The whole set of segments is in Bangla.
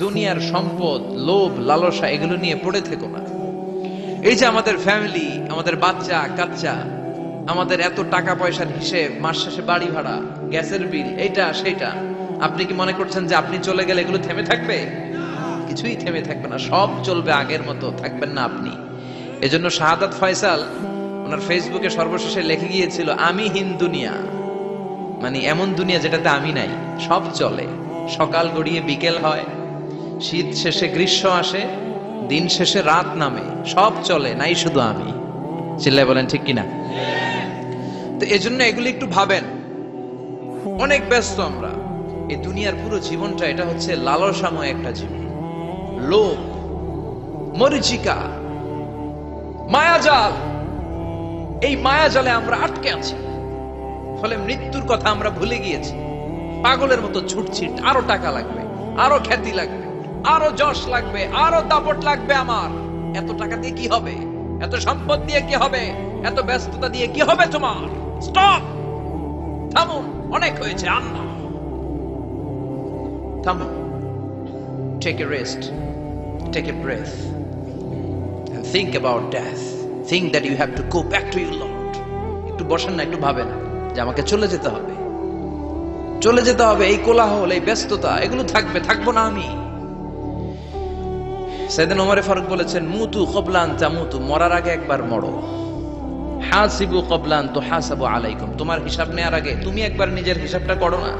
দুনিয়ার সম্পদ, লোভ, লালসা এগুলো নিয়ে পড়ে থেকো না। এই যে আমাদের ফ্যামিলি, আমাদের বাচ্চা কাচ্চা, আমাদের এত টাকা পয়সার হিসেব, মাস শেষে বাড়ি ভাড়া, গ্যাসের বিল, এইটা সেটা, আপনি কি মনে করছেন যে আপনি চলে গেলে এগুলো থেমে থাকবে? কিছুই থেমে থাকবে না, সব চলবে আগের মতো, থাকবেন না আপনি। এজন্য শাহাদাত ফয়সাল ওনার ফেসবুকে সর্বশেষে লিখে গিয়েছিল, আমি হীন দুনিয়া, মানে এমন দুনিয়া যেটাতে আমি নাই। সব চলে, সকাল গড়িয়ে বিকেল হয়, শীত শেষে গ্রীষ্ম আসে, দিন শেষে রাত নামে, সব চলে, নাই শুধু আমি। চিল্লায় বলেন ঠিক কিনা? তো এজন্য এগুলি একটু ভাবেন। অনেক ব্যস্ত আমরা, এই দুনিয়ার পুরো জীবনটা এটা হচ্ছে লালসাময় একটা জীবন, লোভ, মরিচিকা, মায়াজাল। এই মায়াজালে আমরা আটকে আছি, ফলে মৃত্যুর কথা আমরা ভুলে গিয়েছি। পাগলের মতো ছুটছি, আরো টাকা লাগবে, আরো খ্যাতি লাগবে, আরো যশ লাগবে, আরো দাপট লাগবে আমার। এত টাকা দিয়ে কি হবে? এত সম্পদ দিয়ে কি হবে? এত ব্যস্ততা দিয়ে কি হবে তোমার? স্টপ, থামুন, অনেক হয়েছে, আন্না, থামুন। Take a rest, take a breath, and think about death. Think that you have to go back to your Lord. একটু বসেন না, একটু ভাবেন যে আমাকে চলে যেতে হবে, চলে যেতে হবে। এই কোলাহল, এই ব্যস্ততা, এগুলো থাকবে, থাকবো না আমি। সাইয়েদনা ওমর ফারুক বলেছেন, মুতু ক্বাবলা আন তামুতু, মরার আগে একবার মরো। হাসিবু ক্বাবলা আন তুহাসাবু আলাইকুম, তোমার হিসাব নেওয়ার আগে তুমি একবার নিজের হিসাবটা করো না।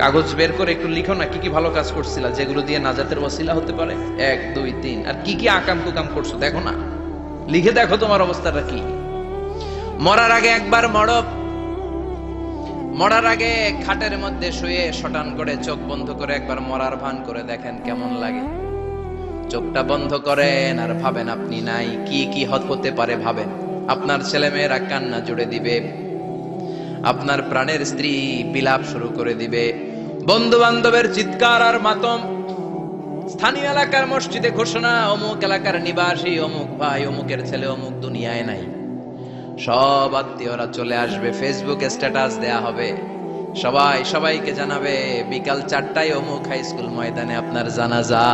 কাগজ বের করে একটু লিখো না, কি কি ভালো কাজ করছিলা, যেগুলো দিয়ে নাজাতের ওয়াসিলা হতে পারে, 1 2 3, আর কি কি আকাম কুকাম করছো দেখো না, লিখে দেখো তোমার অবস্থাটা কি। মরার আগে একবার মরো। মরার আগে খাটের মধ্যে শুয়ে শটান করে চোখ বন্ধ করে একবার মরার ভান করে দেখেন কেমন লাগে। চোখটা বন্ধ করেন আর ভাবেন আপনি নাই, কি কি হতে পারে ভাবেন। আপনার ছেলে মেয়েরা কান্না জুড়ে দিবে, আপনার প্রাণের স্ত্রী বিলাপ শুরু করে দিবে, বন্ধু বান্ধবের চিৎকার আর মাতম, স্থানীয় এলাকার মসজিদে ঘোষণা, অমুক এলাকার নিবাসী অমুক ভাই, অমুকের ছেলে অমুক দুনিয়ায় নাই। সব আত্মীয়রা চলে আসবে, ফেসবুকে স্ট্যাটাস দেয়া হবে, সবাই সবাইকে জানাবে বিকাল 4টায় অমুক হাই স্কুল ময়দানে আপনার জানাজা।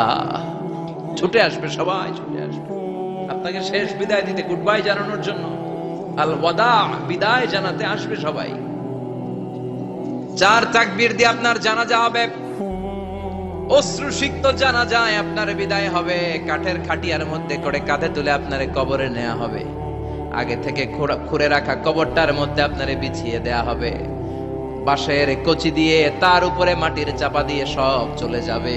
ছুটে আসবে, সবাই ছুটে আসবে আপনাকে শেষ বিদায় দিতে, গুড বাই জানানোর জন্য, আল ওয়াদা, বিদায় জানাতে আসবে সবাই। 4 তাকবীর দিয়ে আপনার জানাজা হবে, অশ্রুসিক্ত জানাজায় আপনার বিদায় হবে। কাঠের খাটিয়ার মধ্যে করে কাঁধে তুলে আপনারে কবরে নেওয়া হবে, আগে থেকে খুঁড়ে রাখা কবরটার মধ্যে আপনারে বিছিয়ে দেয়া হবে, বাঁশের কচি দিয়ে তার উপরে মাটির চাপা দিয়ে সব চলে যাবে।